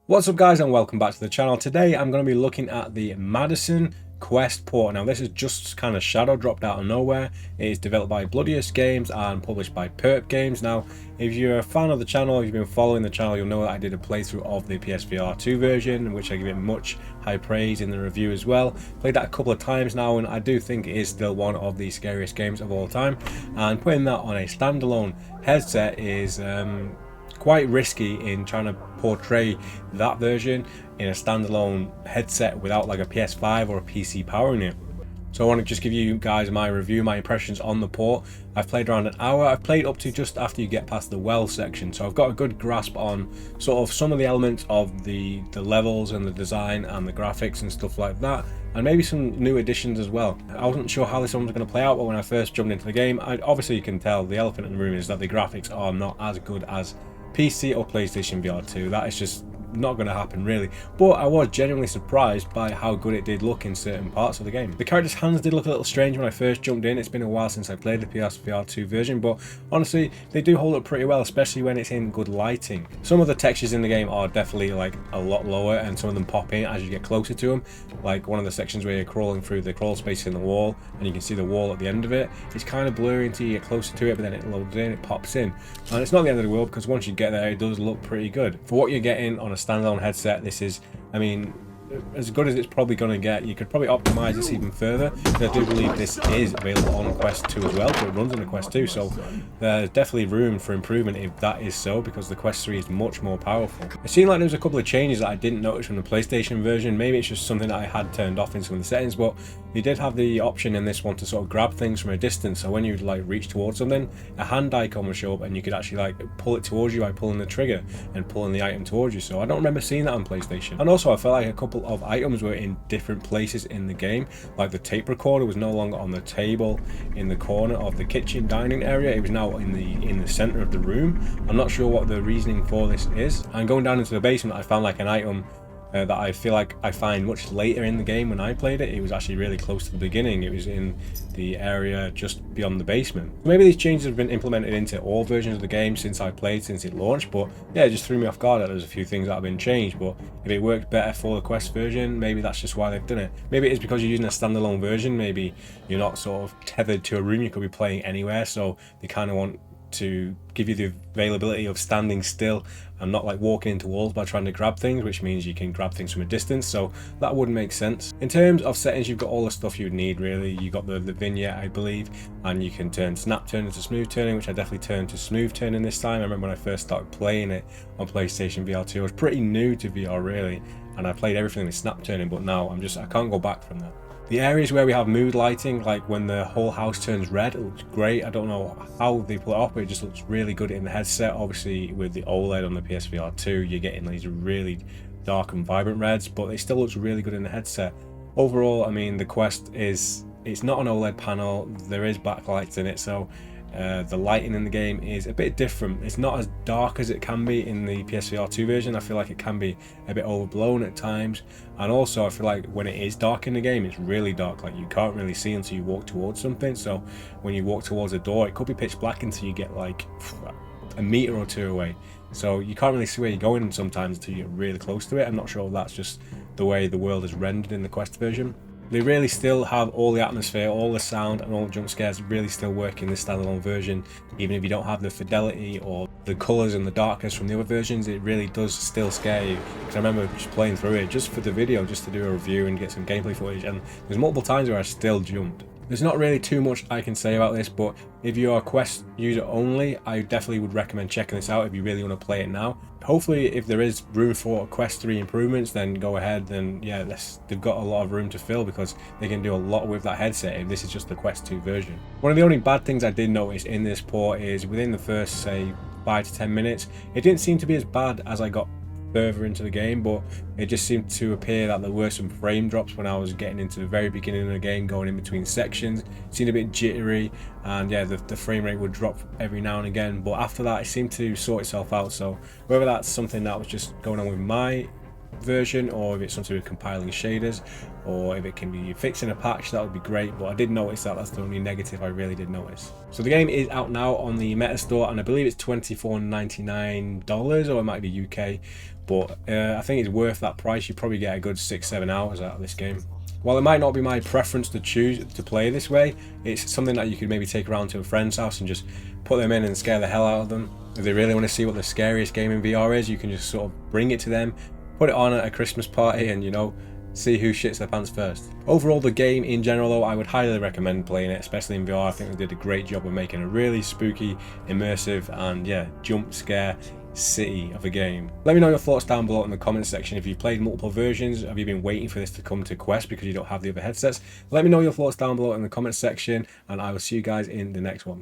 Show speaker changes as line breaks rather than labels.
What's up guys, and welcome back to the channel. Today I'm going to be looking at the MadIson Quest port. Now this is just kind of shadow dropped out of nowhere. It is developed by Bloodiest Games and published by Perp Games. Now if you're a fan of the channel, if you've been following the channel, you'll know that I did a playthrough of the PSVR 2 version, which I give it much high praise in the review as well. Played that a couple of times now, and I do think it is still one of the scariest games of all time, and putting that on a standalone headset is quite risky in trying to portray that version in a standalone headset without like a PS5 or a PC powering it. So I want to just give you guys my review, my impressions on the port. I've played around an hour. I've played up to just after you get past the well section, so I've got a good grasp on sort of some of the elements of the levels and the design and the graphics and stuff like that, and maybe some new additions as well. I wasn't sure how this one was going to play out, but when I first jumped into the game, obviously you can tell the elephant in the room is that the graphics are not as good as PC or PlayStation VR 2. That is just not going to happen really, but I was genuinely surprised by how good it did look in certain parts of the game. The character's hands did look a little strange when I first jumped in. It's been a while since I played the PSVR 2 version, but honestly they do hold up pretty well, especially when it's in good lighting. Some of the textures in the game are definitely like a lot lower, and some of them pop in as you get closer to them. Like one of the sections where you're crawling through the crawl space in the wall and you can see the wall at the end of it, it's kind of blurry until you get closer to it, but then it loads in, it pops in, and it's not the end of the world because once you get there it does look pretty good. For what you're getting on a standalone headset, this is, I mean, as good as it's probably going to get. You could probably optimize this even further, because I do believe this is available on Quest 2 as well, so it runs on the Quest 2, so there's definitely room for improvement if that is so, because the Quest 3 is much more powerful. It seemed like there was a couple of changes that I didn't notice from the PlayStation version. Maybe it's just something that I had turned off in some of the settings, but you did have the option in this one to sort of grab things from a distance, so when you'd like reach towards something, a hand icon would show up and you could actually like pull it towards you by pulling the trigger and pulling the item towards you. So I don't remember seeing that on PlayStation. And also I felt like a couple of items were in different places in the game. Like the tape recorder was no longer on the table in the corner of the kitchen dining area, it was now in the center of the room. I'm not sure what the reasoning for this is. And going down into the basement, I found like an item that I feel like I find much later in the game. When I played it, it was actually really close to the beginning. It was in the area just beyond the basement. Maybe these changes have been implemented into all versions of the game since it launched, but yeah, it just threw me off guard that there's a few things that have been changed. But if it worked better for the Quest version, maybe that's just why they've done it. Maybe it is because you're using a standalone version, maybe you're not sort of tethered to a room, you could be playing anywhere, so they kind of want to give you the availability of standing still and not like walking into walls by trying to grab things, which means you can grab things from a distance, so that would make sense. In terms of settings, you've got all the stuff you would need really. You got the vignette, I believe, and you can turn snap turn into smooth turning, which I definitely turned to smooth turning this time. I remember when I first started playing it on PlayStation VR 2, I was pretty new to VR really, and I played everything with snap turning, but now I can't go back from that. The areas where we have mood lighting, like when the whole house turns red, it looks great. I don't know how they pull it off, but it just looks really good in the headset. Obviously with the OLED on the PSVR 2, you're getting these really dark and vibrant reds, but it still looks really good in the headset. Overall, I mean, the Quest it's not an OLED panel, there is backlights in it, so the lighting in the game is a bit different. It's not as dark as it can be in the PSVR 2 version. I feel like it can be a bit overblown at times, and also I feel like when it is dark in the game, it's really dark, like you can't really see until you walk towards something. So when you walk towards a door, it could be pitch black until you get like a meter or two away, so you can't really see where you're going sometimes until you get really close to it. I'm not sure if that's just the way the world is rendered in the Quest version. They really still have all the atmosphere, all the sound and all the jump scares really still work in this standalone version. Even if you don't have the fidelity or the colours and the darkness from the other versions, it really does still scare you. Because I remember just playing through it just for the video, just to do a review and get some gameplay footage, and there's multiple times where I still jumped. There's not really too much I can say about this, but if you're a Quest user only, I definitely would recommend checking this out if you really want to play it now. Hopefully if there is room for Quest 3 improvements, then go ahead, then yeah, they've got a lot of room to fill, because they can do a lot with that headset if this is just the Quest 2 version. One of the only bad things I did notice in this port is within the first, say, 5 to 10 minutes, it didn't seem to be as bad as I got further into the game, but it just seemed to appear that there were some frame drops when I was getting into the very beginning of the game, going in between sections. It seemed a bit jittery, and yeah, the frame rate would drop every now and again, but after that it seemed to sort itself out. So whether that's something that was just going on with my version, or if it's something with compiling shaders, or if it can be fixed in a patch, that would be great. But I did notice that. That's the only negative I really did notice. So the game is out now on the Meta Store, and I believe it's $24.99, or it might be UK, but I think it's worth that price. You probably get a good 6-7 hours out of this game. While it might not be my preference to choose to play this way, it's something that you could maybe take around to a friend's house and just put them in and scare the hell out of them. If they really want to see what the scariest game in VR is, you can just sort of bring it to them, put it on at a Christmas party, and, you know, see who shits their pants first. Overall, the game in general though, I would highly recommend playing it, especially in VR. I think they did a great job of making a really spooky, immersive, and yeah, jump scare city of a game. Let me know your thoughts down below in the comments section. If you've played multiple versions, have you been waiting for this to come to Quest because you don't have the other headsets? Let me know your thoughts down below in the comments section, and I will see you guys in the next one.